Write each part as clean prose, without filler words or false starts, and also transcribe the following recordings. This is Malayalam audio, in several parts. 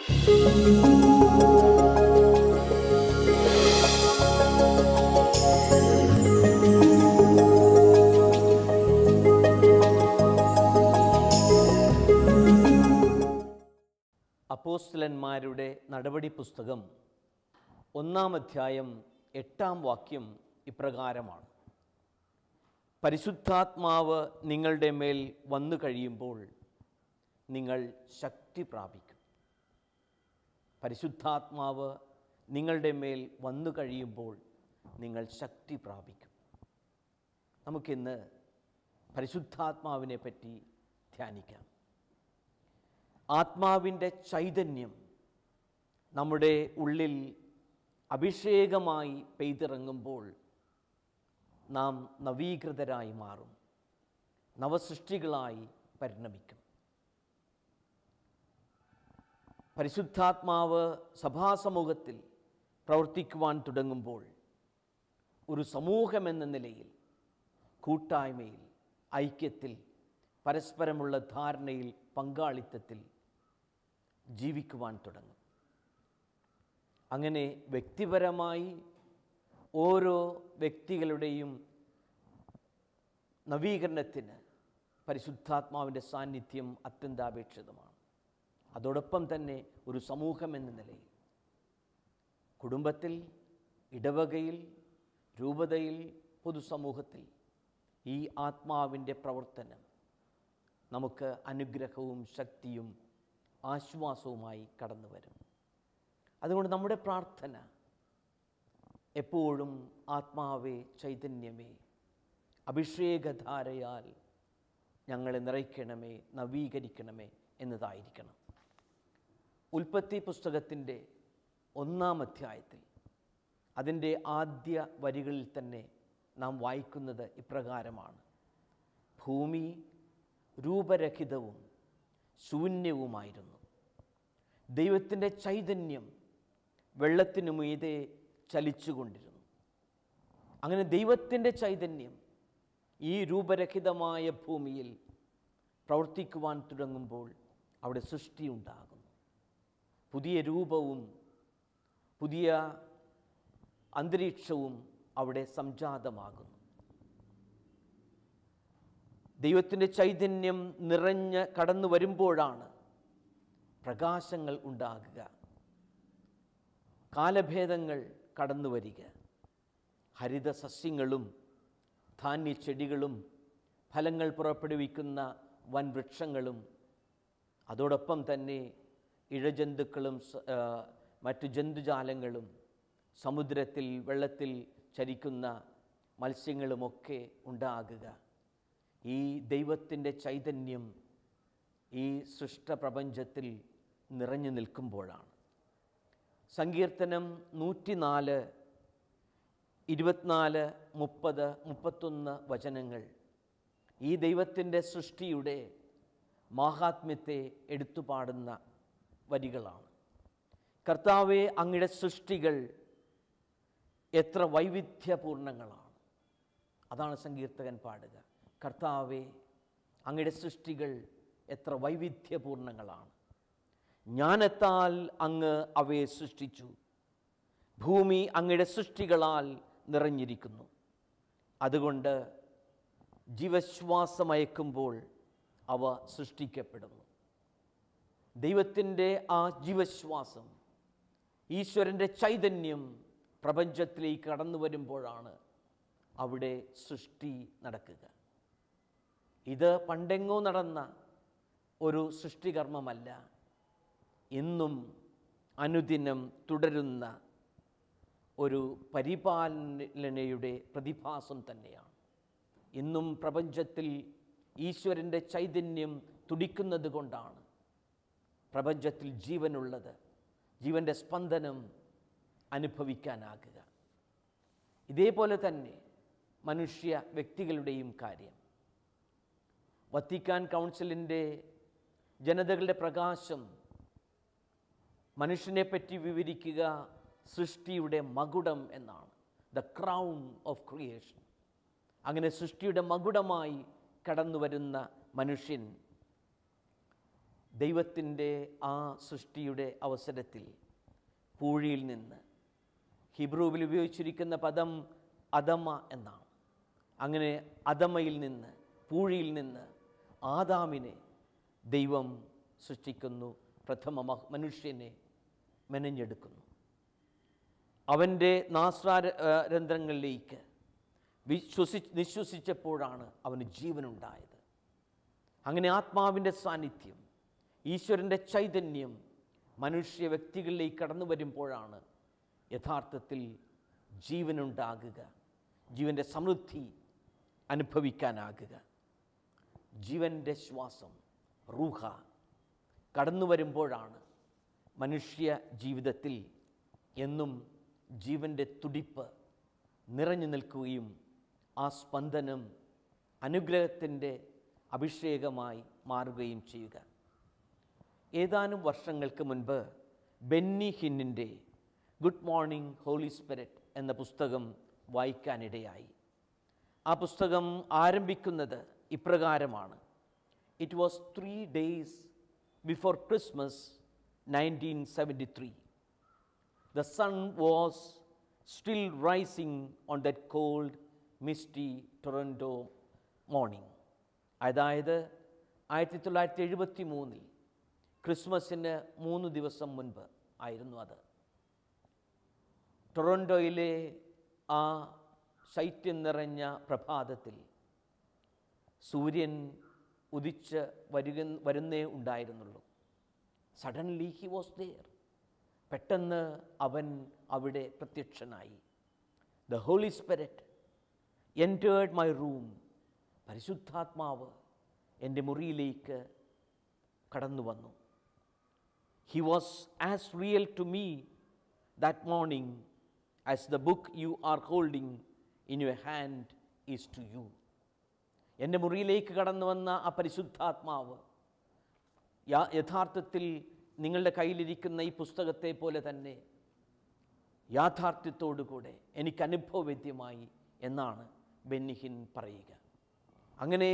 അപ്പോസ്തലന്മാരുടെ നടപടി പുസ്തകം 1-ാം അധ്യായം 8-ാം വാക്യം ഇപ്രകാരമാണ്: പരിശുദ്ധാത്മാവ് നിങ്ങളുടെ മേൽ വന്നു കഴിയുമ്പോൾ നിങ്ങൾ ശക്തി പ്രാപിക്കും. പരിശുദ്ധാത്മാവ് നിങ്ങളുടെ മേൽ വന്നു കഴിയുമ്പോൾ നിങ്ങൾ ശക്തി പ്രാപിക്കും. നമുക്കിന്ന് പരിശുദ്ധാത്മാവിനെ പറ്റി ധ്യാനിക്കാം. ആത്മാവിൻ്റെ ചൈതന്യം നമ്മുടെ ഉള്ളിൽ അഭിഷേകമായി പെയ്തിറങ്ങുമ്പോൾ നാം നവീകൃതരായി മാറും, നവസൃഷ്ടികളായി പരിണമിക്കും. പരിശുദ്ധാത്മാവ് സഭാസമൂഹത്തിൽ പ്രവർത്തിക്കുവാൻ തുടങ്ങുമ്പോൾ ഒരു സമൂഹമെന്ന നിലയിൽ കൂട്ടായ്മയിൽ, ഐക്യത്തിൽ, പരസ്പരമുള്ള ധാരണയിൽ, പങ്കാളിത്തത്തിൽ ജീവിക്കുവാൻ തുടങ്ങും. അങ്ങനെ വ്യക്തിപരമായി ഓരോ വ്യക്തികളുടെയും നവീകരണത്തിന് പരിശുദ്ധാത്മാവിൻ്റെ സാന്നിധ്യം അത്യന്താപേക്ഷിതമാണ്. അതോടൊപ്പം തന്നെ ഒരു സമൂഹം എന്ന നിലയിൽ, കുടുംബത്തിൽ, ഇടവകയിൽ, രൂപതയിൽ, പൊതുസമൂഹത്തിൽ ഈ ആത്മാവിൻ്റെ പ്രവർത്തനം നമുക്ക് അനുഗ്രഹവും ശക്തിയും ആശ്വാസവുമായി കടന്നു വരും. അതുകൊണ്ട് നമ്മുടെ പ്രാർത്ഥന എപ്പോഴും ആത്മാവേ, ചൈതന്യമേ, അഭിഷേകധാരയാൽ ഞങ്ങളെ നിറയ്ക്കണമേ, നവീകരിക്കണമേ എന്നതായിരിക്കണം. ഉൽപ്പത്തി പുസ്തകത്തിൻ്റെ 1-ാം അധ്യായത്തിൽ അതിൻ്റെ ആദ്യ വരികളിൽ തന്നെ നാം വായിക്കുന്നത് ഇപ്രകാരമാണ്: ഭൂമി രൂപരഹിതവും ശൂന്യവുമായിരുന്നു. ദൈവത്തിൻ്റെ ചൈതന്യം വെള്ളത്തിനു മീതെ ചലിച്ചുകൊണ്ടിരുന്നു. അങ്ങനെ ദൈവത്തിൻ്റെ ചൈതന്യം ഈ രൂപരഹിതമായ ഭൂമിയിൽ പ്രവർത്തിക്കുവാൻ തുടങ്ങുമ്പോൾ അവിടെ സൃഷ്ടി ഉണ്ടാകുന്നു. പുതിയ രൂപവും പുതിയ അന്തരീക്ഷവും അവിടെ സംജാതമാകുന്നു. ദൈവത്തിൻ്റെ ചൈതന്യം നിറഞ്ഞ് കടന്നു വരുമ്പോഴാണ് പ്രകാശങ്ങൾ ഉണ്ടാകുക, കാലഭേദങ്ങൾ കടന്നു വരിക. ഹരിത സസ്യങ്ങളും ധാന്യച്ചെടികളും ഫലങ്ങൾ പുറപ്പെടുവിക്കുന്ന വൻവൃക്ഷങ്ങളും അതോടൊപ്പം തന്നെ ഇഴജന്തുക്കളും മറ്റു ജന്തുജാലങ്ങളും സമുദ്രത്തിൽ, വെള്ളത്തിൽ ചരിക്കുന്ന മത്സ്യങ്ങളുമൊക്കെ ഉണ്ടാകുക ഈ ദൈവത്തിൻ്റെ ചൈതന്യം ഈ സൃഷ്ടപ്രപഞ്ചത്തിൽ നിറഞ്ഞു നിൽക്കുമ്പോഴാണ്. സങ്കീർത്തനം 104, 24, 30, 31 വചനങ്ങൾ ഈ ദൈവത്തിൻ്റെ സൃഷ്ടിയുടെ മാഹാത്മ്യത്തെ എടുത്തുപാടുന്ന വരികളാണ്. കർത്താവേ, അങ്ങയുടെ സൃഷ്ടികൾ എത്ര വൈവിധ്യപൂർണങ്ങളാണ്. അതാണ് സങ്കീർത്തകൻ പാടുക. കർത്താവേ, അങ്ങയുടെ സൃഷ്ടികൾ എത്ര വൈവിധ്യപൂർണങ്ങളാണ്. ജ്ഞാനത്താൽ അങ്ങ് അവയെ സൃഷ്ടിച്ചു. ഭൂമി അങ്ങയുടെ സൃഷ്ടികളാൽ നിറഞ്ഞിരിക്കുന്നു. അതുകൊണ്ട് ജീവശ്വാസമയക്കുമ്പോൾ അവ സൃഷ്ടിക്കപ്പെടുന്നു. ദൈവത്തിൻ്റെ ആ ജീവശ്വാസം, ഈശ്വരൻ്റെ ചൈതന്യം പ്രപഞ്ചത്തിലേക്ക് കടന്നു വരുമ്പോഴാണ് അവിടെ സൃഷ്ടി നടക്കുക. ഇത് പണ്ടെങ്ങോ നടന്ന ഒരു സൃഷ്ടികർമ്മമല്ല, എന്നും അനുദിനം തുടരുന്ന ഒരു പരിപാലനയുടെ പ്രതിഭാസം തന്നെയാണ്. ഇന്നും പ്രപഞ്ചത്തിൽ ഈശ്വരൻ്റെ ചൈതന്യം തുടിക്കുന്നത് കൊണ്ടാണ് പ്രപഞ്ചത്തിൽ ജീവനുള്ളത്, ജീവൻ്റെ സ്പന്ദനം അനുഭവിക്കാനാകുക. ഇതേപോലെ തന്നെ മനുഷ്യ വ്യക്തികളുടെയും കാര്യം. വത്തിക്കാൻ കൗൺസിലിൻ്റെ ജനതകളുടെ പ്രകാശം മനുഷ്യനെപ്പറ്റി വിവരിക്കുക സൃഷ്ടിയുടെ മകുടം എന്നാണ്. The crown of creation. അങ്ങനെ സൃഷ്ടിയുടെ മകുടമായി കടന്നു വരുന്ന മനുഷ്യൻ ദൈവത്തിൻ്റെ ആ സൃഷ്ടിയുടെ അവസരത്തിൽ പൂഴിയിൽ നിന്ന്, ഹിബ്രുവിൽ ഉപയോഗിച്ചിരിക്കുന്ന പദം അദമ എന്നാണ്. അങ്ങനെ അദമയിൽ നിന്ന്, പൂഴിയിൽ നിന്ന് ആദാമിനെ ദൈവം സൃഷ്ടിക്കുന്നു, പ്രഥമ മനുഷ്യനെ മെനഞ്ഞെടുക്കുന്നു. അവൻ്റെ നാസാരന്ധ്രങ്ങളിലേക്ക് നിശ്വസിച്ചപ്പോഴാണ് അവന് ജീവനുണ്ടായത്. അങ്ങനെ ആത്മാവിൻ്റെ സാന്നിധ്യം, ഈശ്വരൻ്റെ ചൈതന്യം മനുഷ്യ വ്യക്തികളിലേക്ക് കടന്നു വരുമ്പോഴാണ് യഥാർത്ഥത്തിൽ ജീവനുണ്ടാകുക, ജീവൻ്റെ സമൃദ്ധി അനുഭവിക്കാനാകുക. ജീവൻ്റെ ശ്വാസം റൂഹ കടന്നു വരുമ്പോഴാണ് മനുഷ്യ ജീവിതത്തിൽ എന്നും ജീവൻ്റെ തുടിപ്പ് നിറഞ്ഞു നിൽക്കുകയും ആ സ്പന്ദനം അനുഗ്രഹത്തിൻ്റെ അഭിഷേകമായി മാറുകയും ചെയ്യുക. ഏതാനും വർഷങ്ങൾക്ക് മുൻപ് ബെന്നി ഹിന്നിൻ്റെ ഗുഡ് മോർണിംഗ് ഹോളി സ്പിരിറ്റ് എന്ന പുസ്തകം വായിക്കാനിടയായി. ആ പുസ്തകം ആരംഭിക്കുന്നത് ഇപ്രകാരമാണ്: it was 3 days before Christmas 1973. The sun was still rising on that cold, misty Toronto morning. അതായത് 1973 ക്രിസ്മസിന് 3 ദിവസം മുൻപ് ആയിരുന്നു അത്. ടൊറൻറ്റോയിലെ ആ ശൈത്യം നിറഞ്ഞ പ്രഭാതത്തിൽ സൂര്യൻ ഉദിച്ച് വരുന്നേ ഉണ്ടായിരുന്നുള്ളൂ. Suddenly he was there. പെട്ടെന്ന് അവൻ അവിടെ പ്രത്യക്ഷനായി. The holy spirit entered my room. പരിശുദ്ധാത്മാവ് എൻ്റെ മുറിയിലേക്ക് കടന്നു വന്നു. He was as real to me that morning as the book you are holding in your hand is to you. എൻ്റെ മുറിയിലേക്ക് കടന്നു വന്ന ആ പരിശുദ്ധാത്മാവ് യഥാർത്ഥത്തിൽ നിങ്ങളുടെ കയ്യിലിരിക്കുന്ന ഈ പുസ്തകത്തെ പോലെ തന്നെ യാഥാർത്ഥ്യത്തോടുകൂടെ എനിക്ക് അനുഭവവേദ്യമായി എന്നാണ് ബെന്നിഹിൻ പറയുക. അങ്ങനെ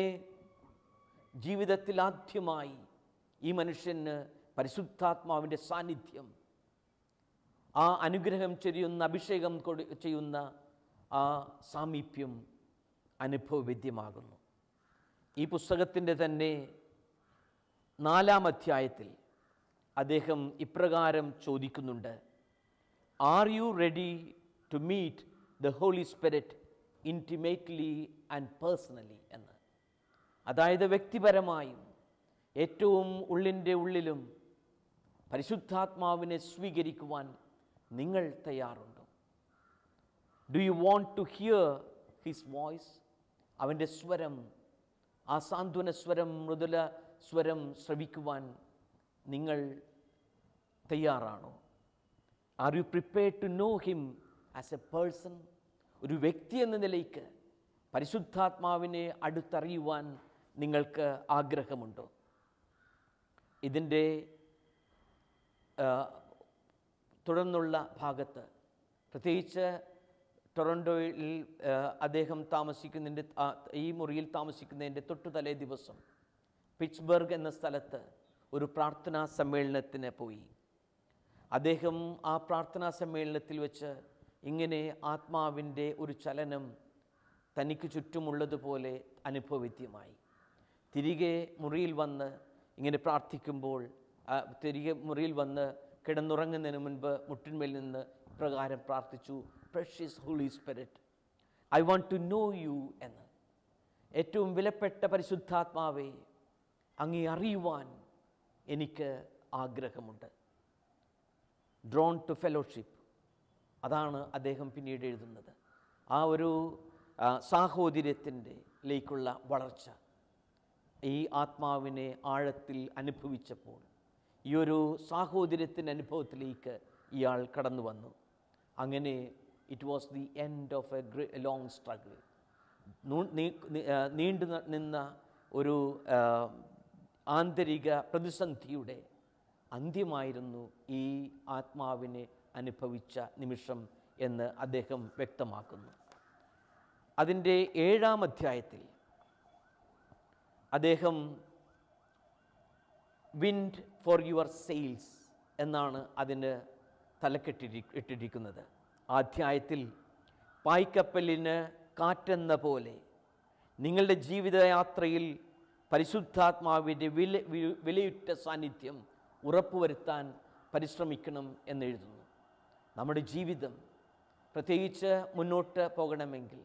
ജീവിതത്തിൽ ആദ്യമായി ഈ മനുഷ്യന് പരിശുദ്ധാത്മാവിൻ്റെ സാന്നിധ്യം, ആ അനുഗ്രഹം ചൊരിയുന്ന, അഭിഷേകം ചെയ്യുന്ന ആ സാമീപ്യം അനുഭവവേദ്യമാകുന്നു. ഈ പുസ്തകത്തിൻ്റെ തന്നെ 4-ാം അധ്യായത്തിൽ അദ്ദേഹം ഇപ്രകാരം ചോദിക്കുന്നുണ്ട്: are you ready to meet the holy Spirit intimately and personally എന്ന്. അതായത് വ്യക്തിപരമായും ഏറ്റവും ഉള്ളിൻ്റെ ഉള്ളിലും പരിശുദ്ധാത്മാവിനെ സ്വീകരിക്കുവാൻ നിങ്ങൾ തയ്യാറുണ്ടോ? Do you want to hear his voice? അവൻ്റെ സ്വരം, ആ സാന്ത്വന സ്വരം, മൃദുല സ്വരം ശ്രവിക്കുവാൻ നിങ്ങൾ തയ്യാറാണോ? Are you prepared to know him as a person? ഒരു വ്യക്തി എന്ന നിലയ്ക്ക് പരിശുദ്ധാത്മാവിനെ അടുത്തറിയുവാൻ നിങ്ങൾക്ക് ആഗ്രഹമുണ്ടോ? ഇതിൻ്റെ തുടർന്നുള്ള ഭാഗത്ത്, പ്രത്യേകിച്ച് ടൊറൻറ്റോയിൽ അദ്ദേഹം താമസിക്കുന്നതിൻ്റെ, ഈ മുറിയിൽ താമസിക്കുന്നതിൻ്റെ തൊട്ടു തലേ ദിവസം പിറ്റ്സ്ബർഗ് എന്ന സ്ഥലത്ത് ഒരു പ്രാർത്ഥനാ സമ്മേളനത്തിന് പോയി. അദ്ദേഹം ആ പ്രാർത്ഥനാ സമ്മേളനത്തിൽ വെച്ച് ഇങ്ങനെ ആത്മാവിൻ്റെ ഒരു ചലനം തനിക്ക് ചുറ്റുമുള്ളതുപോലെ അനുഭവവേദ്യമായി. തിരികെ മുറിയിൽ വന്ന് ഇങ്ങനെ പ്രാർത്ഥിക്കുമ്പോൾ, തിരികെ മുറിയിൽ വന്ന് കിടന്നുറങ്ങുന്നതിന് മുൻപ് മുട്ടിന്മേൽ നിന്ന് പ്രകാരം പ്രാർത്ഥിച്ചു: precious holy spirit, I want to know you എന്ന്. ഏറ്റവും വിലപ്പെട്ട പരിശുദ്ധാത്മാവെ, അങ്ങേ അറിയുവാൻ എനിക്ക് ആഗ്രഹമുണ്ട്. ഡ്രോൺ ടു ഫെലോഷിപ്പ്, അതാണ് അദ്ദേഹം പിന്നീട് എഴുതുന്നത്. ആ ഒരു സാഹോദര്യത്തിൻ്റെലേക്കുള്ള വളർച്ച ഈ ആത്മാവിനെ ആഴത്തിൽ അനുഭവിച്ചപ്പോൾ ഈ ഒരു സാഹോദര്യത്തിൻ്റെ അനുഭവത്തിലേക്ക് ഇയാൾ കടന്നു വന്നു. അങ്ങനെ it was the end of A long struggle. നീണ്ടു നിന്ന ഒരു ആന്തരിക പ്രതിസന്ധിയുടെ അന്ത്യമായിരുന്നു ഈ ആത്മാവിനെ അനുഭവിച്ച നിമിഷം എന്ന് അദ്ദേഹം വ്യക്തമാക്കുന്നു. അതിൻ്റെ 7-ാം അധ്യായത്തിൽ അദ്ദേഹം വിൻഡ് ഫോർ യുവർ സെയിൽസ് എന്നാണ് അതിന് ഇട്ടിരിക്കുന്നത്. ആ അധ്യായത്തിൽ പായ്ക്കപ്പലിന് കാറ്റെന്ന പോലെ നിങ്ങളുടെ ജീവിതയാത്രയിൽ പരിശുദ്ധാത്മാവിൻ്റെ വിലയുറ്റ സാന്നിധ്യം ഉറപ്പുവരുത്താൻ പരിശ്രമിക്കണം എന്നെഴുതുന്നു. നമ്മുടെ ജീവിതം പ്രത്യേകിച്ച് മുന്നോട്ട് പോകണമെങ്കിൽ,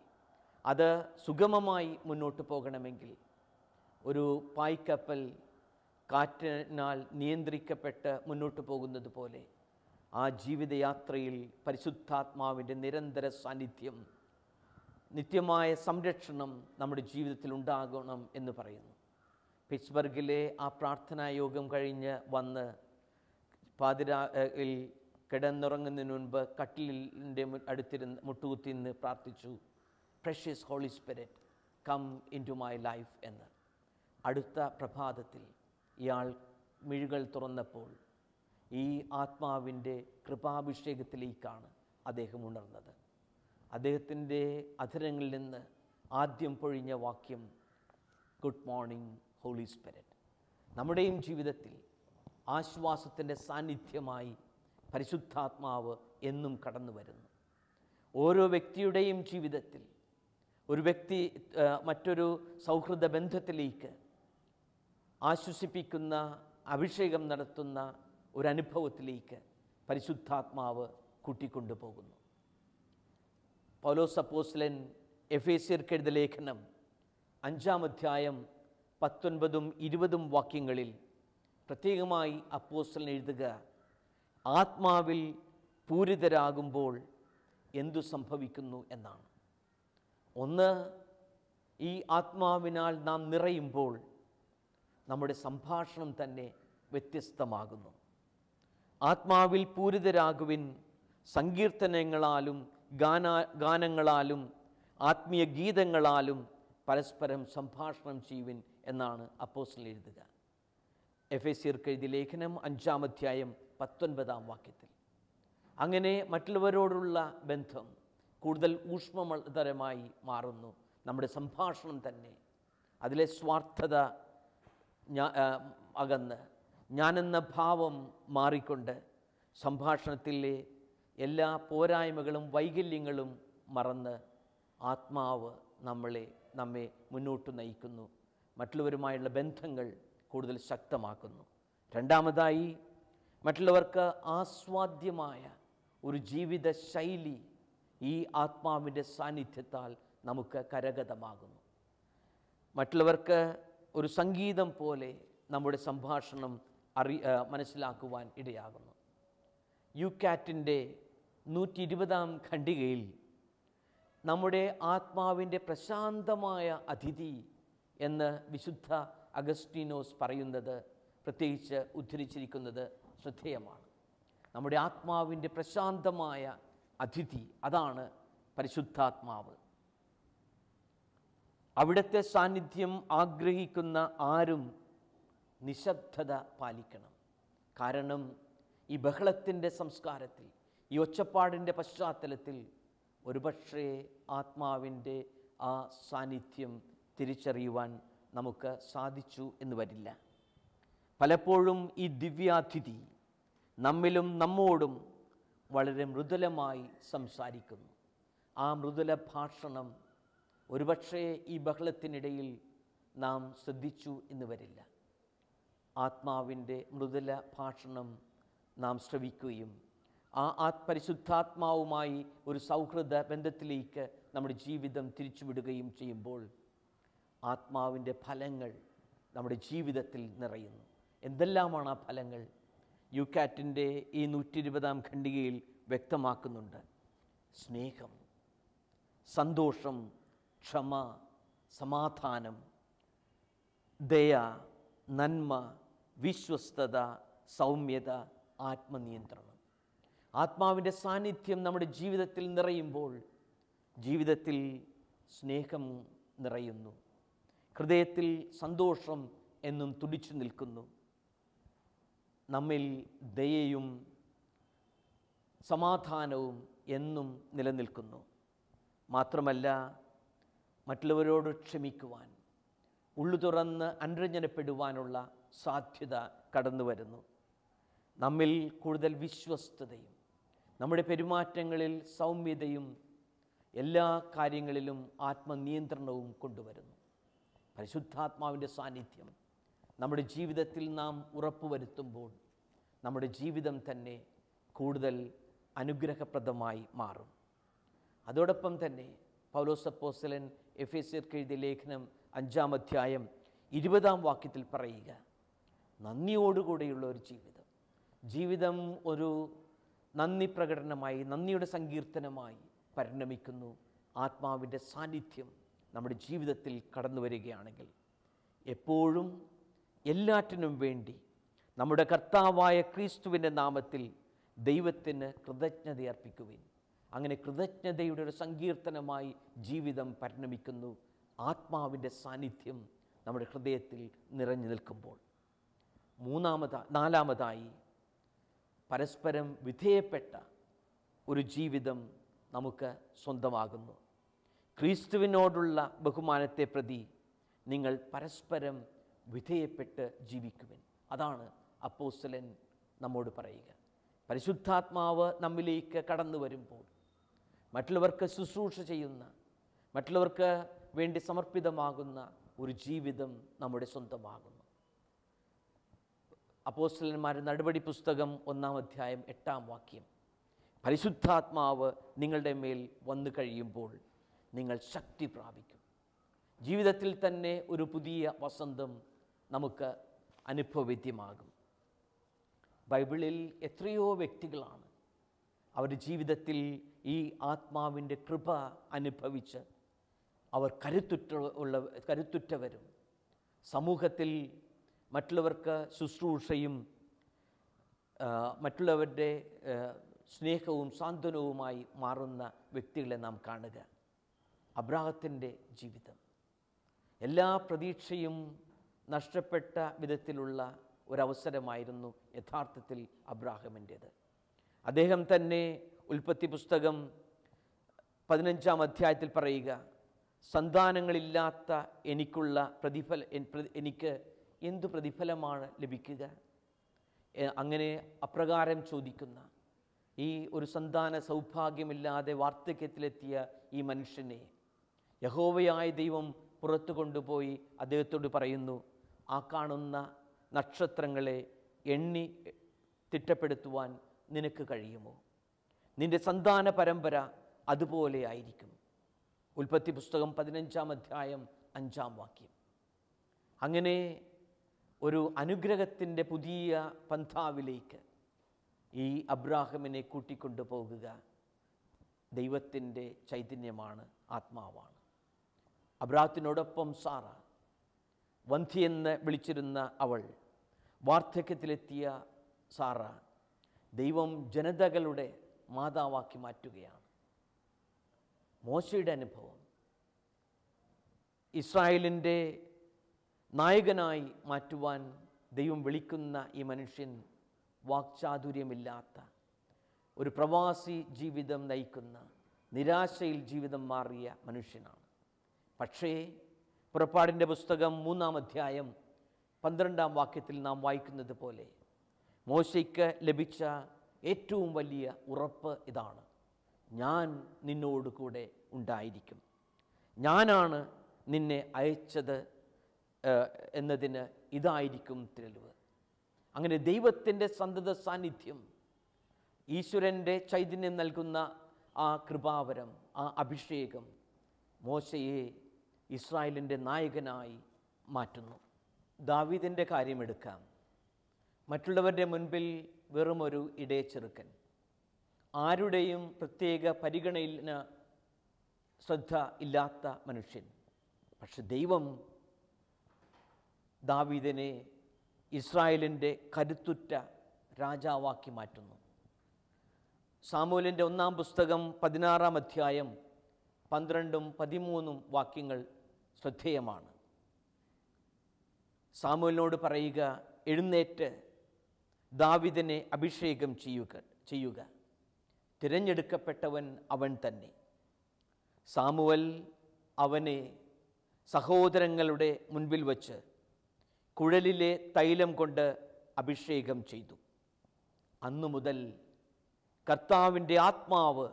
അത് സുഗമമായി മുന്നോട്ട് പോകണമെങ്കിൽ, ഒരു പായ്ക്കപ്പൽ കാറ്റിനാൽ നിയന്ത്രിക്കപ്പെട്ട് മുന്നോട്ട് പോകുന്നത് പോലെ ആ ജീവിതയാത്രയിൽ പരിശുദ്ധാത്മാവിൻ്റെ നിരന്തര സാന്നിധ്യം, നിത്യമായ സംരക്ഷണം നമ്മുടെ ജീവിതത്തിൽ ഉണ്ടാകണം എന്ന് പറയുന്നു. പിറ്റ്സ്ബർഗിലെ ആ പ്രാർത്ഥനാ യോഗം കഴിഞ്ഞ് വന്ന് പാതിരായിൽ കിടന്നുറങ്ങുന്നതിന് മുൻപ് കട്ടിലിൻ്റെ അടുത്തിരുന്ന് മുട്ടുകുത്തി നിന്ന് പ്രാർത്ഥിച്ചു, precious holy spirit come into my life എന്ന്. അടുത്ത പ്രഭാതത്തിൽ ഇയാൾ മിഴികൾ തുറന്നപ്പോൾ ഈ ആത്മാവിൻ്റെ കൃപാഭിഷേകത്തിലേക്കാണ് അദ്ദേഹം ഉണർന്നത്. അദ്ദേഹത്തിൻ്റെ അധരങ്ങളിൽ നിന്ന് ആദ്യം പൊഴിഞ്ഞ വാക്യം ഗുഡ് മോർണിംഗ് ഹോളി സ്പിരിറ്റ്. നമ്മുടെയും ജീവിതത്തിൽ ആശ്വാസത്തിൻ്റെ സാന്നിധ്യമായി പരിശുദ്ധാത്മാവ് എന്നും കടന്നു വരുന്നു. ഓരോ വ്യക്തിയുടെയും ജീവിതത്തിൽ ഒരു വ്യക്തി മറ്റൊരു സൗഹൃദ ബന്ധത്തിലേക്ക് ആശ്വസിപ്പിക്കുന്ന, അഭിഷേകം നടത്തുന്ന ഒരനുഭവത്തിലേക്ക് പരിശുദ്ധാത്മാവ് കൂട്ടിക്കൊണ്ടുപോകുന്നു. പൗലോസ് അപ്പോസ്തലൻ എഫേസ്യർക്ക് എഴുതിയ ലേഖനം 5-ാം അധ്യായം 19-20 വാക്യങ്ങളിൽ പ്രത്യേകമായി അപ്പോസ്തലൻ എഴുതുക, ആത്മാവിൽ പൂരിതരാകുമ്പോൾ എന്തു സംഭവിക്കുന്നു എന്നാണ്. ഒന്ന്, ഈ ആത്മാവിനാൽ നാം നിറയുമ്പോൾ നമ്മുടെ സംഭാഷണം തന്നെ വ്യത്യസ്തമാകുന്നു. ആത്മാവിൽ പൂരിതരാകുവിൻ, സങ്കീർത്തനങ്ങളാലും ഗാനങ്ങളാലും ആത്മീയ ഗീതങ്ങളാലും പരസ്പരം സംഭാഷണം ചെയ്യുവിൻ എന്നാണ് അപ്പോസ്തലൻ എഴുതുക. എഫേസ്യർക്ക് എഴുതിയ ലേഖനം 5-ാം അധ്യായം 19-ാം വാക്യത്തിൽ. അങ്ങനെ മറ്റുള്ളവരോടുള്ള ബന്ധം കൂടുതൽ ഊഷ്മതരമായി മാറുന്നു. നമ്മുടെ സംഭാഷണം തന്നെ അതിലെ സ്വാർത്ഥത അകന്ന് ഞാനെന്ന ഭാവം മാറിക്കൊണ്ട് സംഭാഷണത്തിലെ എല്ലാ പോരായ്മകളും വൈകല്യങ്ങളും മറന്ന് ആത്മാവ് നമ്മെ മുന്നോട്ട് നയിക്കുന്നു. മറ്റുള്ളവരുമായുള്ള ബന്ധങ്ങൾ കൂടുതൽ ശക്തമാക്കുന്നു. രണ്ടാമതായി, മറ്റുള്ളവർക്ക് ആസ്വാദ്യമായ ഒരു ജീവിത ശൈലി ഈ ആത്മാവിൻ്റെ സാന്നിധ്യത്താൽ നമുക്ക് കരഗതമാകുന്നു. മറ്റുള്ളവർക്ക് ഒരു സംഗീതം പോലെ നമ്മുടെ സംഭാഷണം മനസ്സിലാക്കുവാൻ ഇടയാകുന്നു. യുക്കാറ്റിൻ്റെ 120-ാം ഖണ്ഡികയിൽ നമ്മുടെ ആത്മാവിൻ്റെ പ്രശാന്തമായ അതിഥി എന്ന് വിശുദ്ധ അഗസ്റ്റീനോസ് പറയുന്നത്, പ്രത്യേകിച്ച് ഉദ്ധരിച്ചിരിക്കുന്നത് ശ്രദ്ധേയമാണ്. നമ്മുടെ ആത്മാവിൻ്റെ പ്രശാന്തമായ അതിഥി, അതാണ് പരിശുദ്ധാത്മാവ്. അവിടുത്തെ സാന്നിധ്യം ആഗ്രഹിക്കുന്ന ആരും നിശബ്ദത പാലിക്കണം. കാരണം ഈ ബഹളത്തിൻ്റെ സംസ്കാരത്തിൽ, ഈ ഒച്ചപ്പാടിൻ്റെ പശ്ചാത്തലത്തിൽ ഒരുപക്ഷേ ആത്മാവിൻ്റെ ആ സാന്നിധ്യം തിരിച്ചറിയുവാൻ നമുക്ക് സാധിച്ചു എന്ന് വരില്ല. പലപ്പോഴും ഈ ദിവ്യാതിഥി നമ്മിലും നമ്മോടും വളരെ മൃദുലമായി സംസാരിക്കുന്നു. ആ മൃദുല ഭാഷണം ഒരുപക്ഷേ ഈ ബഹളത്തിനിടയിൽ നാം ശ്രദ്ധിച്ചു എന്ന് വരില്ല. ആത്മാവിൻ്റെ മൃദുല ഭാഷണം നാം ശ്രവിക്കുകയും ആ പരിശുദ്ധാത്മാവുമായി ഒരു സൗഹൃദ ബന്ധത്തിലേക്ക് നമ്മുടെ ജീവിതം തിരിച്ചുവിടുകയും ചെയ്യുമ്പോൾ ആത്മാവിൻ്റെ ഫലങ്ങൾ നമ്മുടെ ജീവിതത്തിൽ നിറയുന്നു. എന്തെല്ലാമാണ് ആ ഫലങ്ങൾ? യുക്കാറ്റിൻ്റെ ഈ 120-ാം ഖണ്ഡികയിൽ വ്യക്തമാക്കുന്നുണ്ട്. സ്നേഹം, സന്തോഷം, ക്ഷമ, സമാധാനം, ദയ, നന്മ, വിശ്വസ്തത, സൗമ്യത, ആത്മനിയന്ത്രണം. ആത്മാവിൻ്റെ സാന്നിധ്യം നമ്മുടെ ജീവിതത്തിൽ നിറയുമ്പോൾ ജീവിതത്തിൽ സ്നേഹം നിറയുന്നു, ഹൃദയത്തിൽ സന്തോഷം എന്നും തുടിച്ചു നിൽക്കുന്നു, നമ്മിൽ ദയയും സമാധാനവും എന്നും നിലനിൽക്കുന്നു. മാത്രമല്ല, മറ്റുള്ളവരോട് ക്ഷമിക്കുവാൻ, ഉള്ളു തുറന്ന് അനുരഞ്ജനപ്പെടുവാനുള്ള സാധ്യത കടന്നു വരുന്നു. നമ്മിൽ കൂടുതൽ വിശ്വസ്തതയും നമ്മുടെ പെരുമാറ്റങ്ങളിൽ സൗമ്യതയും എല്ലാ കാര്യങ്ങളിലും ആത്മനിയന്ത്രണവും കൊണ്ടുവരുന്നു. പരിശുദ്ധാത്മാവിൻ്റെ സാന്നിധ്യം നമ്മുടെ ജീവിതത്തിൽ നാം ഉറപ്പുവരുത്തുമ്പോൾ നമ്മുടെ ജീവിതം തന്നെ കൂടുതൽ അനുഗ്രഹപ്രദമായി മാറും. അതോടൊപ്പം തന്നെ പൗലോസ് അപ്പോസ്തലൻ എഫേസ്യർക്ക് എഴുതിയ ലേഖനം 5-ാം അധ്യായം 20-ാം വാക്യത്തിൽ പറയുക, നന്ദിയോടുകൂടെയുള്ള ഒരു ജീവിതം ഒരു നന്ദി പ്രകടനമായി, നന്ദിയുടെ സങ്കീർത്തനമായി പരിണമിക്കുന്നു. ആത്മാവിൻ്റെ സാന്നിധ്യം നമ്മുടെ ജീവിതത്തിൽ കടന്നു വരികയാണെങ്കിൽ എപ്പോഴും എല്ലാറ്റിനും വേണ്ടി നമ്മുടെ കർത്താവായ ക്രിസ്തുവിൻ്റെ നാമത്തിൽ ദൈവത്തിന് കൃതജ്ഞതയർപ്പിക്കുവിൻ. അങ്ങനെ കൃതജ്ഞതയുടെ ഒരു സങ്കീർത്തനമായി ജീവിതം പരിണമിക്കുന്നു. ആത്മാവിൻ്റെ സാന്നിധ്യം നമ്മുടെ ഹൃദയത്തിൽ നിറഞ്ഞു നിൽക്കുമ്പോൾ. നാലാമതായി പരസ്പരം വിധേയപ്പെട്ട ഒരു ജീവിതം നമുക്ക് സ്വന്തമാകുന്നു. ക്രിസ്തുവിനോടുള്ള ബഹുമാനത്തെ പ്രതി നിങ്ങൾ പരസ്പരം വിധേയപ്പെട്ട് ജീവിക്കുവിൻ. അതാണ് അപ്പോസ്തലൻ നമ്മോട് പറയുക. പരിശുദ്ധാത്മാവ് നമ്മിലേക്ക് കടന്നു വരുമ്പോൾ മറ്റുള്ളവർക്ക് ശുശ്രൂഷ ചെയ്യുന്ന, മറ്റുള്ളവർക്ക് വേണ്ടി സമർപ്പിതമാകുന്ന ഒരു ജീവിതം നമ്മുടെ സ്വന്തമാകുന്നു. അപ്പോസ്തലന്മാരുടെ നടപടി പുസ്തകം 1-ാം അധ്യായം 8-ാം വാക്യം, പരിശുദ്ധാത്മാവ് നിങ്ങളുടെ മേൽ വന്നു കഴിയുമ്പോൾ നിങ്ങൾ ശക്തി പ്രാപിക്കും. ജീവിതത്തിൽ തന്നെ ഒരു പുതിയ വസന്തം നമുക്ക് അനുഭവവേദ്യമാകും. ബൈബിളിൽ എത്രയോ വ്യക്തികളാണ് അവരുടെ ജീവിതത്തിൽ ഈ ആത്മാവിൻ്റെ കൃപ അനുഭവിച്ച് അവർ കരുത്തുറ്റവരും സമൂഹത്തിൽ മറ്റുള്ളവർക്ക് ശുശ്രൂഷയും മറ്റുള്ളവരുടെ സ്നേഹവും സാന്ത്വനവുമായി മാറുന്ന വ്യക്തികളെ നാം കാണുക. അബ്രാഹത്തിൻ്റെ ജീവിതം എല്ലാ പ്രതീക്ഷയും നഷ്ടപ്പെട്ട വിധത്തിലുള്ള ഒരവസരമായിരുന്നു യഥാർത്ഥത്തിൽ അബ്രാഹമിൻ്റേത്. അദ്ദേഹം തന്നെ ഉൽപ്പത്തി പുസ്തകം 15-ാം അധ്യായത്തിൽ പറയുക, സന്താനങ്ങളില്ലാത്ത എനിക്ക് എന്തു പ്രതിഫലമാണ് ലഭിക്കുക? അങ്ങനെ അപ്രകാരം ചോദിക്കുന്ന ഈ ഒരു സന്താന സൗഭാഗ്യമില്ലാതെ വാർദ്ധക്യത്തിലെത്തിയ ഈ മനുഷ്യനെ യഹോവയായ ദൈവം പുറത്തു കൊണ്ടുപോയി അദ്ദേഹത്തോട് പറയുന്നു, ആ കാണുന്ന നക്ഷത്രങ്ങളെ എണ്ണി തിട്ടപ്പെടുത്തുവാൻ നിനക്ക് കഴിയുമോ? നിന്റെ സന്താന പരമ്പര അതുപോലെ ആയിരിക്കും. ഉൽപ്പത്തി പുസ്തകം 15-ാം അധ്യായം 5-ാം വാക്യം. അങ്ങനെ ഒരു അനുഗ്രഹത്തിൻ്റെ പുതിയ പന്ഥാവിലേക്ക് ഈ അബ്രാഹമിനെ കൂട്ടിക്കൊണ്ടു പോകുക ദൈവത്തിൻ്റെ ചൈതന്യമാണ്, ആത്മാവാണ്. അബ്രാഹത്തിനോടൊപ്പം സാറ, വന്ധ്യയെന്ന് വിളിച്ചിരുന്ന അവൾ, വാർദ്ധക്യത്തിലെത്തിയ സാറ ദൈവം ജനതകളുടെ മാതാവാക്കി മാറ്റുകയാണ്. മോശയുടെ അനുഭവം, ഇസ്രായേലിൻ്റെ നായകനായി മാറ്റുവാൻ ദൈവം വിളിക്കുന്ന ഈ മനുഷ്യൻ വാക്ചാതുര്യമില്ലാത്ത ഒരു പ്രവാസി ജീവിതം നയിക്കുന്ന, നിരാശയിൽ ജീവിതം മാറിയ മനുഷ്യനാണ്. പക്ഷേ പുറപ്പാടിൻ്റെ പുസ്തകം 3-ാം അധ്യായം 12-ാം വാക്യത്തിൽ നാം വായിക്കുന്നത് പോലെ മോശയ്ക്ക് ലഭിച്ച ഏറ്റവും വലിയ ഉറപ്പ് ഇതാണ്: ഞാൻ നിന്നോട് കൂടെ ഉണ്ടായിരിക്കും, ഞാനാണ് നിന്നെ അയച്ചത് എന്നതിന് ഇതായിരിക്കും തെളിവ്. അങ്ങനെ ദൈവത്തിൻ്റെ സന്തത സാന്നിധ്യം, ഈശ്വരൻ്റെ ചൈതന്യം നൽകുന്ന ആ കൃപാവരം, ആ അഭിഷേകം മോശയെ ഇസ്രായേലിൻ്റെ നായകനായി മാറ്റുന്നു. ദാവീദിൻ്റെ കാര്യമെടുക്കാം. മറ്റുള്ളവരുടെ മുൻപിൽ വെറുമൊരു ഇടയച്ചെറുക്കൻ, ആരുടെയും പ്രത്യേക പരിഗണന ശ്രദ്ധ ഇല്ലാത്ത മനുഷ്യൻ. പക്ഷെ ദൈവം ദാവീദിനെ ഇസ്രായേലിൻ്റെ കരുത്തുറ്റ രാജാവാക്കി മാറ്റുന്നു. സാമൂവേലിൻ്റെ 1-ാം പുസ്തകം 16-ാം അധ്യായം 12-ഉം 13-ഉം വാക്യങ്ങൾ ശ്രദ്ധേയമാണ്. സാമൂവേലിനോട് പറയുക, എഴുന്നേറ്റ് ദാവീദിനെ അഭിഷേകം ചെയ്യുക, തിരഞ്ഞെടുക്കപ്പെട്ടവൻ അവൻ തന്നെ. സാമുവൽ അവനെ സഹോദരങ്ങളുടെ മുൻപിൽ വച്ച് കുഴലിലെ തൈലം കൊണ്ട് അഭിഷേകം ചെയ്തു. അന്നു മുതൽ കർത്താവിൻ്റെ ആത്മാവ്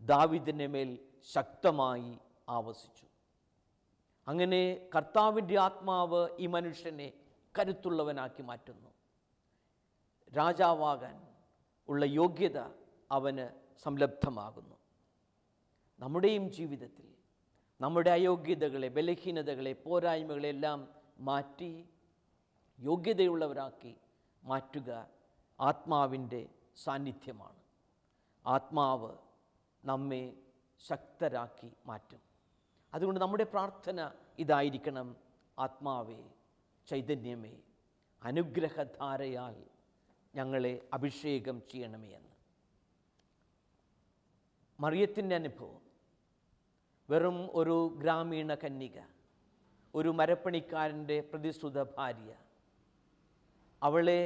ദാവീദിൻ്റെ മേൽ ശക്തമായി ആവസിച്ചു. അങ്ങനെ കർത്താവിൻ്റെ ആത്മാവ് ഈ മനുഷ്യനെ കരുത്തുള്ളവനാക്കി മാറ്റുന്നു. രാജാവാകാൻ ഉള്ള യോഗ്യത അവന് സംലബ്ധമാകുന്നു. നമ്മുടെയും ജീവിതത്തിൽ നമ്മുടെ അയോഗ്യതകളെ, ബലഹീനതകളെ, പോരായ്മകളെല്ലാം മാറ്റി യോഗ്യതയുള്ളവരാക്കി മാറ്റുക ആത്മാവിൻ്റെ സാന്നിധ്യമാണ്. ആത്മാവ് നമ്മെ ശക്തരാക്കി മാറ്റും. അതുകൊണ്ട് നമ്മുടെ പ്രാർത്ഥന ഇതായിരിക്കണം: ആത്മാവേ, ചൈതന്യമേ, അനുഗ്രഹധാരയാൽ ഞങ്ങളെ അഭിഷേകം ചെയ്യണമേ എന്ന്. മറിയത്തിൻ്റെ അനുഭവം വെറും ഒരു ഗ്രാമീണ കന്യക, ഒരു മരപ്പണിക്കാരൻ്റെ പ്രതിശ്രുത ഭാര്യ. അവളെ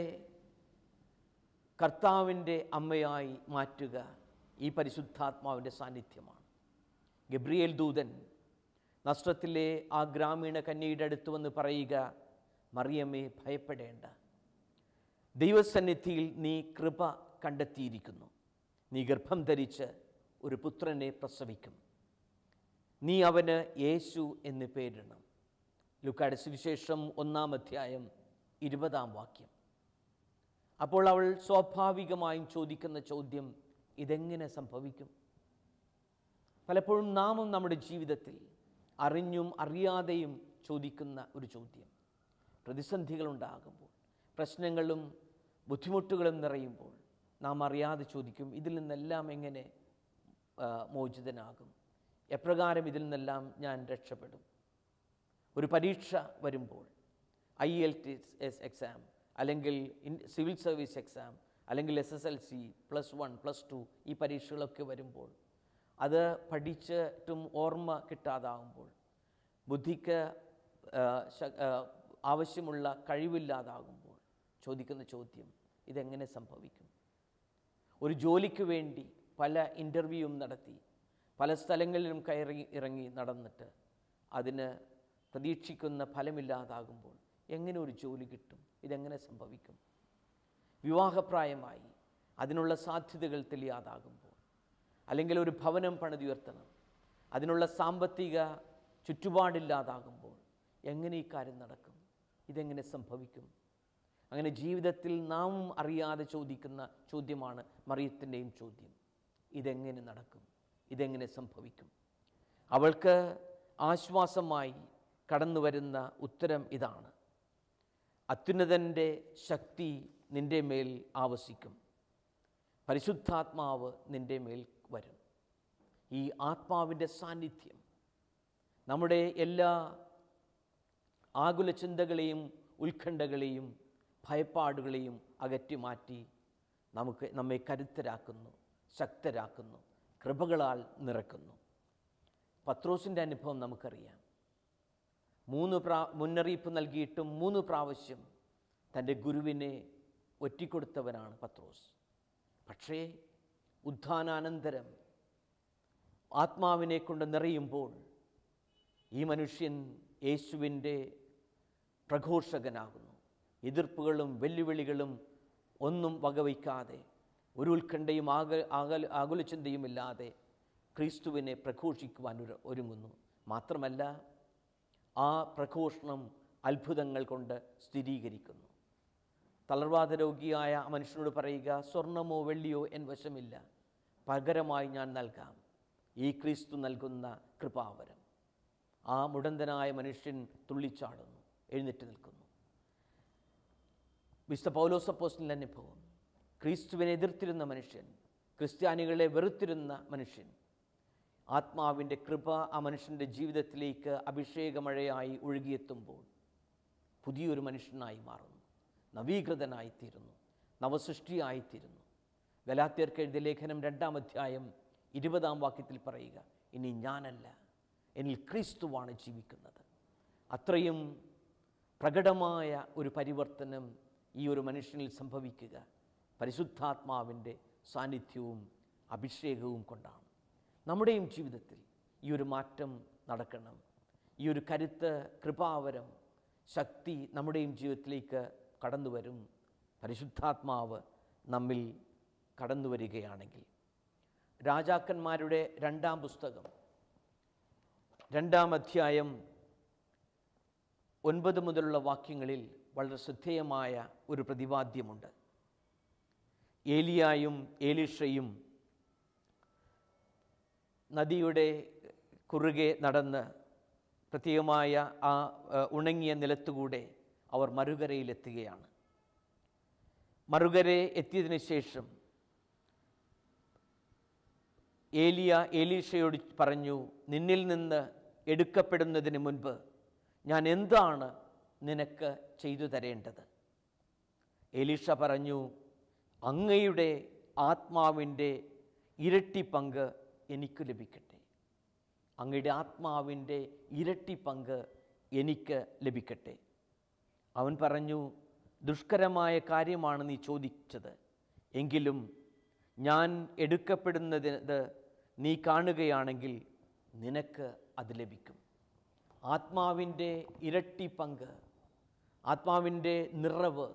കർത്താവിൻ്റെ അമ്മയായി മാറ്റുക ഈ പരിശുദ്ധാത്മാവിൻ്റെ സാന്നിധ്യമാണ്. ഗബ്രിയേൽ ദൂതൻ നസ്രത്തിലെ ആ ഗ്രാമീണ കന്യയുടെ അടുത്ത് വന്ന് പറയുക: മറിയമേ, ഭയപ്പെടേണ്ട, ദൈവസന്നിധിയിൽ നീ കൃപ കണ്ടെത്തിയിരിക്കുന്നു. നീ ഗർഭം ധരിച്ച് ഒരു പുത്രനെ പ്രസവിക്കും. നീ അവന് യേശു എന്ന് പേരിടണം. ലൂക്കായുടെ സുവിശേഷം 1-ാം അധ്യായം 20-ാം വാക്യം. അപ്പോൾ അവൾ സ്വാഭാവികമായും ചോദിക്കുന്ന ചോദ്യം: ഇതെങ്ങനെ സംഭവിക്കും? പലപ്പോഴും നാമും നമ്മുടെ ജീവിതത്തിൽ അറിഞ്ഞും അറിയാതെയും ചോദിക്കുന്ന ഒരു ചോദ്യം. പ്രതിസന്ധികളുണ്ടാകുമ്പോൾ, പ്രശ്നങ്ങളും ബുദ്ധിമുട്ടുകളും നിറയുമ്പോൾ നാം അറിയാതെ ചോദിക്കും: ഇതിൽ നിന്നെല്ലാം എങ്ങനെ മോചിതനാകും? എപ്രകാരം ഇതിൽ നിന്നെല്ലാം ഞാൻ രക്ഷപ്പെടും? ഒരു പരീക്ഷ വരുമ്പോൾ, IELTS എക്സാം, അല്ലെങ്കിൽ സിവിൽ സർവീസ് എക്സാം, അല്ലെങ്കിൽ SSLC, +1, +2 ഈ പരീക്ഷകളൊക്കെ വരുമ്പോൾ, അത് പഠിച്ചിട്ടും ഓർമ്മ കിട്ടാതാകുമ്പോൾ, ബുദ്ധിക്ക് ആവശ്യമുള്ള കഴിവില്ലാതാകുമ്പോൾ ചോദിക്കുന്ന ചോദ്യം: ഇതെങ്ങനെ സംഭവിക്കും? ഒരു ജോലിക്ക് വേണ്ടി പല ഇൻ്റർവ്യൂവും നടത്തി, പല സ്ഥലങ്ങളിലും ഇറങ്ങി നടന്നിട്ട് അതിന് പ്രതീക്ഷിക്കുന്ന ഫലമില്ലാതാകുമ്പോൾ എങ്ങനെ ഒരു ജോലി കിട്ടും? ഇതെങ്ങനെ സംഭവിക്കും? വിവാഹപ്രായമായി അതിനുള്ള സാധ്യതകൾ തെളിയാതാകുമ്പോൾ, അല്ലെങ്കിൽ ഒരു ഭവനം പണിതുയർത്തണം, അതിനുള്ള സാമ്പത്തിക ചുറ്റുപാടില്ലാതാകുമ്പോൾ എങ്ങനെ ഈ കാര്യം നടക്കും? ഇതെങ്ങനെ സംഭവിക്കും? അങ്ങനെ ജീവിതത്തിൽ നാം അറിയാതെ ചോദിക്കുന്ന ചോദ്യമാണ് മറിയത്തിൻ്റെയും ചോദ്യം: ഇതെങ്ങനെ നടക്കും? ഇതെങ്ങനെ സംഭവിക്കും? അവൾക്ക് ആശ്വാസമായി കടന്നു വരുന്ന ഉത്തരം ഇതാണ്: അത്യുന്നതൻ്റെ ശക്തി നിൻ്റെ മേൽ ആവസിക്കും, പരിശുദ്ധാത്മാവ് നിൻ്റെ മേൽ വരും. ഈ ആത്മാവിൻ്റെ സാന്നിധ്യം നമ്മുടെ എല്ലാ ആകുല ചിന്തകളെയും ഉത്കണ്ഠകളെയും ഭയപ്പാടുകളെയും അകറ്റി മാറ്റി നമ്മെ കരുത്തരാക്കുന്നു, ശക്തരാക്കുന്നു, കൃപകളാൽ നിറക്കുന്നു. പത്രോസിൻ്റെ അനുഭവം നമുക്കറിയാം. 3 മുന്നറിയിപ്പ് നൽകിയിട്ടും 3 പ്രാവശ്യം തൻ്റെ ഗുരുവിനെ ഒറ്റിക്കൊടുത്തവനാണ് പത്രോസ്. പക്ഷേ ഉത്ഥാനാനന്തരം ആത്മാവിനെ കൊണ്ട് നിറയുമ്പോൾ ഈ മനുഷ്യൻ യേശുവിൻ്റെ പ്രഘോഷകനാകുന്നു. എതിർപ്പുകളും വെല്ലുവിളികളും ഒന്നും വകവയ്ക്കാതെ, ഒരു ഉത്കണ്ഠയും ആകുലചിന്തയുമില്ലാതെ ക്രിസ്തുവിനെ പ്രഘോഷിക്കുവാൻ ഒരുങ്ങുന്നു. മാത്രമല്ല, ആ പ്രഘോഷണം അത്ഭുതങ്ങൾ കൊണ്ട് സ്ഥിരീകരിക്കുന്നു. തളർവാദ രോഗിയായ ആ മനുഷ്യനോട് പറയുക: സ്വർണമോ വെള്ളിയോ എൻ വശമില്ല, പകരമായി ഞാൻ നൽകാം ഈ ക്രിസ്തു നൽകുന്ന കൃപാവരം. ആ മുടന്തനായ മനുഷ്യൻ തുള്ളിച്ചാടുന്നു, എഴുന്നേറ്റ് നിൽക്കുന്നു. വിശുദ്ധ പൗലോസ് അപ്പോസ്തലൻ്റെ അനുഭവം: ക്രിസ്തുവിനെ എതിർത്തിരുന്ന മനുഷ്യൻ, ക്രിസ്ത്യാനികളെ വെറുത്തിരുന്ന മനുഷ്യൻ, ആത്മാവിൻ്റെ കൃപ ആ മനുഷ്യൻ്റെ ജീവിതത്തിലേക്ക് അഭിഷേകമഴയായി ഒഴുകിയെത്തുമ്പോൾ പുതിയൊരു മനുഷ്യനായി മാറുന്നു, നവീകൃതനായിത്തീരുന്നു, നവസൃഷ്ടിയായിത്തീരുന്നു. ഗലാത്യർക്ക് എഴുതിയ ലേഖനം 2-ാം അധ്യായം 20-ാം വാക്യത്തിൽ പറയുക: ഇനി ഞാനല്ല, എന്നിൽ ക്രിസ്തുവാണ് ജീവിക്കുന്നത്. അത്രയും പ്രകടമായ ഒരു പരിവർത്തനം ഈ ഒരു മനുഷ്യനിൽ സംഭവിക്കുക പരിശുദ്ധാത്മാവിൻ്റെ സാന്നിധ്യവും അഭിഷേകവും കൊണ്ടാണ്. നമ്മുടെയും ജീവിതത്തിൽ ഈ ഒരു മാറ്റം നടക്കണം. ഈ ഒരു കരുത്ത്, കൃപാവരം ശക്തി നമ്മുടെയും ജീവിതത്തിലേക്ക് കടന്നു വരും. പരിശുദ്ധാത്മാവ് നമ്മിൽ കടന്നു വരികയാണെങ്കിൽ. രാജാക്കന്മാരുടെ 2-ാം പുസ്തകം 2-ാം അധ്യായം 9 മുതലുള്ള വാക്യങ്ങളിൽ വളരെ ശ്രദ്ധേയമായ ഒരു പ്രതിപാദ്യമുണ്ട്. ഏലിയായും ഏലീഷയും നദിയുടെ കുറുകെ നടന്ന് പ്രത്യേകമായ ആ ഉണങ്ങിയ നിലത്തുകൂടെ അവർ മറുകരയിലെത്തുകയാണ്. മറുകരയെ എത്തിയതിനു ശേഷം ഏലിയ ഏലീഷയോട് പറഞ്ഞു, നിന്നിൽ നിന്ന് എടുക്കപ്പെടുന്നതിന് മുൻപ് ഞാൻ എന്താണ് നിനക്ക് ചെയ്തു തരേണ്ടത്? ഏലീഷ പറഞ്ഞു, അങ്ങയുടെ ആത്മാവിൻ്റെ ഇരട്ടി പങ്ക് എനിക്ക് ലഭിക്കട്ടെ. അങ്ങയുടെ ആത്മാവിൻ്റെ ഇരട്ടി പങ്ക് എനിക്ക് ലഭിക്കട്ടെ. അവൻ പറഞ്ഞു, ദുഷ്കരമായ കാര്യമാണ് നീ ചോദിച്ചത്. എങ്കിലും ഞാൻ എടുക്കപ്പെടുന്നത് നീ കാണുകയാണെങ്കിൽ നിനക്ക് അത് ലഭിക്കും. ആത്മാവിൻ്റെ ഇരട്ടി പങ്ക്, ആത്മാവിൻ്റെ നിറവ്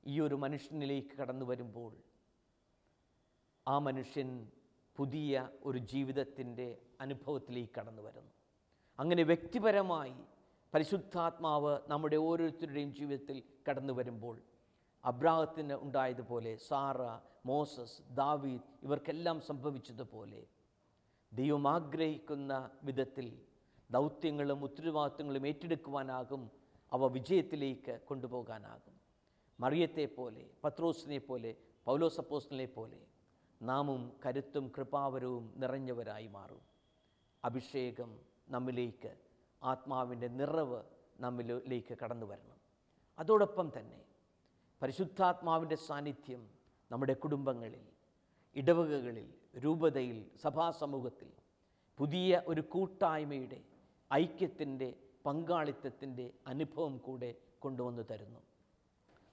ഈ ഒരു മനുഷ്യനിലേക്ക് കടന്നു വരുമ്പോൾ ആ മനുഷ്യൻ പുതിയ ഒരു ജീവിതത്തിൻ്റെ അനുഭവത്തിലേക്ക് കടന്നു വരുന്നു. അങ്ങനെ വ്യക്തിപരമായി പരിശുദ്ധാത്മാവ് നമ്മുടെ ഓരോരുത്തരുടെയും ജീവിതത്തിൽ കടന്നു വരുമ്പോൾ അബ്രാഹത്തിന് ഉണ്ടായതുപോലെ, സാറ, മോസസ്, ദാവീദ് ഇവർക്കെല്ലാം സംഭവിച്ചതുപോലെ ദൈവം ആഗ്രഹിക്കുന്ന വിധത്തിൽ ദൗത്യങ്ങളും ഉത്തരവാദിത്വങ്ങളും ഏറ്റെടുക്കുവാനാകും. അവ വിജയത്തിലേക്ക് കൊണ്ടുപോകാനാകും. മറിയത്തെ പോലെ, പത്രോസിനെ പോലെ, പൗലോസ് അപ്പോസ്തലനെ പോലെ നാമും കരുത്തും കൃപാവരവും നിറഞ്ഞവരായി മാറും. അഭിഷേകം നമ്മിലേക്ക്, ആത്മാവിൻ്റെ നിറവ് നമ്മിലേക്ക് കടന്നു വരണം. അതോടൊപ്പം തന്നെ പരിശുദ്ധാത്മാവിൻ്റെ സാന്നിധ്യം നമ്മുടെ കുടുംബങ്ങളിൽ, ഇടവകകളിൽ, രൂപതയിൽ, സഭാസമൂഹത്തിൽ പുതിയ ഒരു കൂട്ടായ്മയുടെ, ഐക്യത്തിൻ്റെ, പങ്കാളിത്തത്തിൻ്റെ അനുഭവം കൂടെ കൊണ്ടുവന്നു തരുന്നു.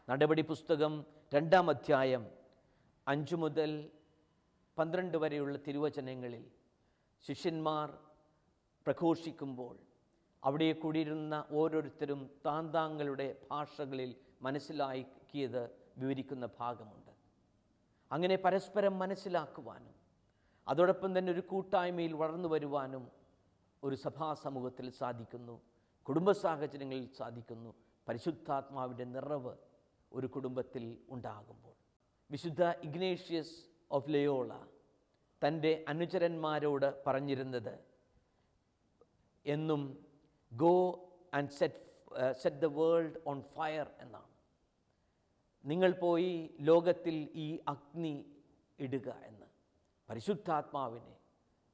നടപടി പുസ്തകം 2-ാം അധ്യായം 5 മുതൽ 12 വരെയുള്ള തിരുവചനങ്ങളിൽ ശിഷ്യന്മാർ പ്രഘോഷിക്കുമ്പോൾ അവിടെ കൂടിയിരുന്ന ഓരോരുത്തരും താന്താങ്ങളുടെ ഭാഷകളിൽ മനസ്സിലാക്കിയത് വിവരിക്കുന്ന ഭാഗമുണ്ട്. അങ്ങനെ പരസ്പരം മനസ്സിലാക്കുവാനും അതോടൊപ്പം തന്നെ ഒരു കൂട്ടായ്മയിൽ വളർന്നു വരുവാനും ഒരു സഭാസമൂഹത്തിൽ സാധിക്കുന്നു, കുടുംബ സാഹചര്യങ്ങളിൽ സാധിക്കുന്നു. പരിശുദ്ധാത്മാവിൻ്റെ നിറവ് ഒരു കുടുംബത്തിൽ ഉണ്ടാകുമ്പോൾ. വിശുദ്ധ ഇഗ്നേഷ്യസ് ഓഫ് ലയോള തൻ്റെ അനുചരന്മാരോട് പറഞ്ഞിരുന്നത് എന്നും go and set the world on fire എന്നാണ്. നിങ്ങൾ പോയി ലോകത്തിൽ ഈ അഗ്നി ഇടുക എന്ന്. പരിശുദ്ധാത്മാവിനെ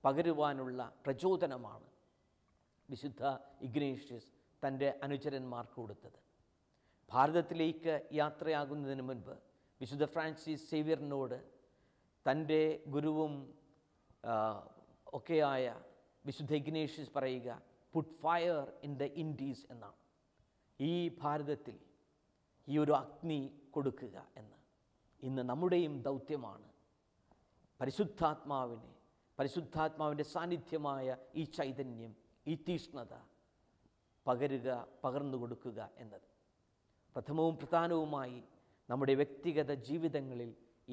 പകരുവാനുള്ള പ്രചോദനമാണ് വിശുദ്ധ ഇഗ്നേഷ്യസ് തൻ്റെ അനുചരന്മാർക്ക് കൊടുത്തത്. ഭാരതത്തിലേക്ക് യാത്രയാകുന്നതിന് മുൻപ് വിശുദ്ധ ഫ്രാൻസിസ് സേവ്യറിനോട് തൻ്റെ ഗുരുവും ഒക്കെയായ വിശുദ്ധ ഇഗ്നേഷ്യസ് പറയുക, put fire in the Indies എന്നാണ്. ഈ ഭാരതത്തിൽ ഈ ഒരു അഗ്നി കൊടുക്കുക എന്ന്. ഇന്ന് നമ്മുടെയും ദൗത്യമാണ് പരിശുദ്ധാത്മാവിൻ്റെ സാന്നിധ്യമായ ഈ ചൈതന്യം, ഈ തീഷ്ണത പകർന്നു കൊടുക്കുക എന്നത്. പ്രഥമവും പ്രധാനവുമായി നമ്മുടെ വ്യക്തിഗത ജീവിതങ്ങളിൽ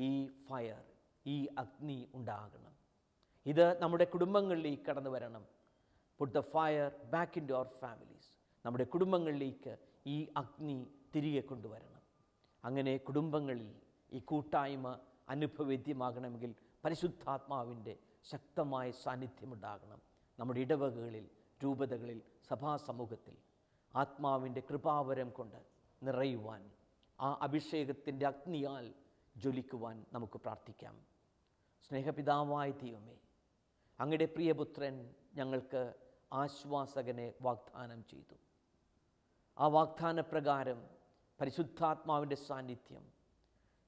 ഈ ഫയർ, ഈ അഗ്നി ഉണ്ടാകണം. ഇത് നമ്മുടെ കുടുംബങ്ങളിലേക്ക് കടന്നു വരണം. Put the fire back into our families. നമ്മുടെ കുടുംബങ്ങളിലേക്ക് ഈ അഗ്നി തിരികെ കൊണ്ടുവരണം. അങ്ങനെ കുടുംബങ്ങളിൽ ഈ കൂട്ടായ്മ അനുഭവവേദ്യമാകണമെങ്കിൽ പരിശുദ്ധാത്മാവിൻ്റെ ശക്തമായ സാന്നിധ്യമുണ്ടാകണം. നമ്മുടെ ഇടവകകളിൽ, രൂപതകളിൽ, സഭാസമൂഹത്തിൽ ആത്മാവിൻ്റെ കൃപാവരം കൊണ്ട് നിറയുവാൻ, ആ അഭിഷേകത്തിൻ്റെ അഗ്നിയാൽ ജ്വലിക്കുവാൻ നമുക്ക് പ്രാർത്ഥിക്കാം. സ്നേഹപിതാവായ ദൈവമേ, അങ്ങയുടെ പ്രിയപുത്രൻ ഞങ്ങൾക്ക് ആശ്വാസകനെ വാഗ്ദാനം ചെയ്തു. ആ വാഗ്ദാനപ്രകാരം പരിശുദ്ധാത്മാവിൻ്റെ സാന്നിധ്യം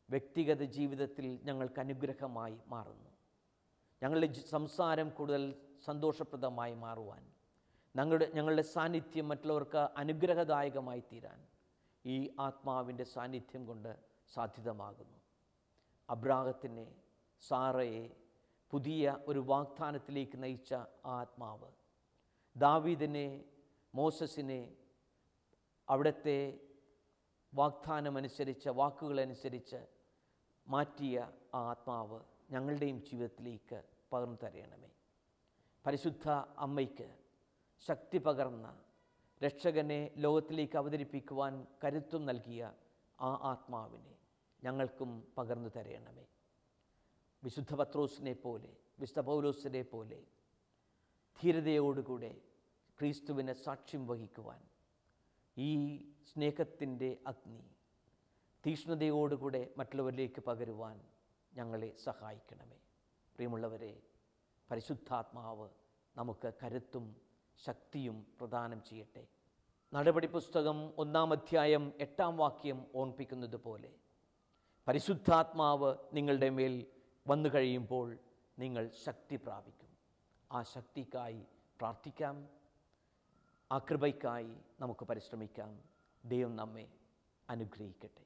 വ്യക്തിഗത ജീവിതത്തിൽ ഞങ്ങൾക്ക് അനുഗ്രഹമായി മാറുന്നു. ഞങ്ങളുടെ സംസാരം കൂടുതൽ സന്തോഷപ്രദമായി മാറുവാൻ, ഞങ്ങളുടെ സാന്നിധ്യം മറ്റുള്ളവർക്ക് അനുഗ്രഹദായകമായി തീരാൻ ഈ ആത്മാവിൻ്റെ സാന്നിധ്യം കൊണ്ട് സാധ്യതമാകുന്നു. അബ്രാഹത്തിനെ, സാറയെ പുതിയ ഒരു വാഗ്ദാനത്തിലേക്ക് നയിച്ച ആത്മാവ്, ദാവീദിനെ, മോസസിനെ അവിടുത്തെ വാഗ്ദാനമനുസരിച്ച്, വാക്കുകളനുസരിച്ച് മാറ്റിയ ആ ആത്മാവ് ഞങ്ങളുടെയും ജീവിതത്തിലേക്ക് പകർന്നു തരണമേ. പരിശുദ്ധ അമ്മയ്ക്ക് ശക്തി പകർന്ന, രക്ഷകനെ ലോകത്തിലേക്ക് അവതരിപ്പിക്കുവാൻ കരുത്തും നൽകിയ ആ ആത്മാവിനെ ഞങ്ങൾക്കും പകർന്നു തരണമേ. വിശുദ്ധ പത്രോസിനെ പോലെ, വിശുദ്ധ പൗലോസിനെ പോലെ ധീരതയോടുകൂടെ ക്രിസ്തുവിനെ സാക്ഷ്യം വഹിക്കുവാൻ ഈ സ്നേഹത്തിൻ്റെ അഗ്നി തീക്ഷ്ണതയോടുകൂടെ മറ്റുള്ളവരിലേക്ക് പകരുവാൻ ഞങ്ങളെ സഹായിക്കണമേ. പ്രിയമുള്ളവരെ, പരിശുദ്ധാത്മാവ് നമുക്ക് കരുത്തും ശക്തിയും പ്രദാനം ചെയ്യട്ടെ. നടപടി പുസ്തകം 1-ാം അധ്യായം 8-ാം വാക്യം ഓർമ്മിപ്പിക്കുന്നത് പോലെ പരിശുദ്ധാത്മാവ് നിങ്ങളുടെ മേൽ വന്നു കഴിയുമ്പോൾ നിങ്ങൾ ശക്തി പ്രാപിക്കും. ആ ശക്തിക്കായി പ്രാർത്ഥിക്കാം. ആ കൃപയ്ക്കായി നമുക്ക് പരിശ്രമിക്കാം. ദൈവം നമ്മെ അനുഗ്രഹിക്കട്ടെ.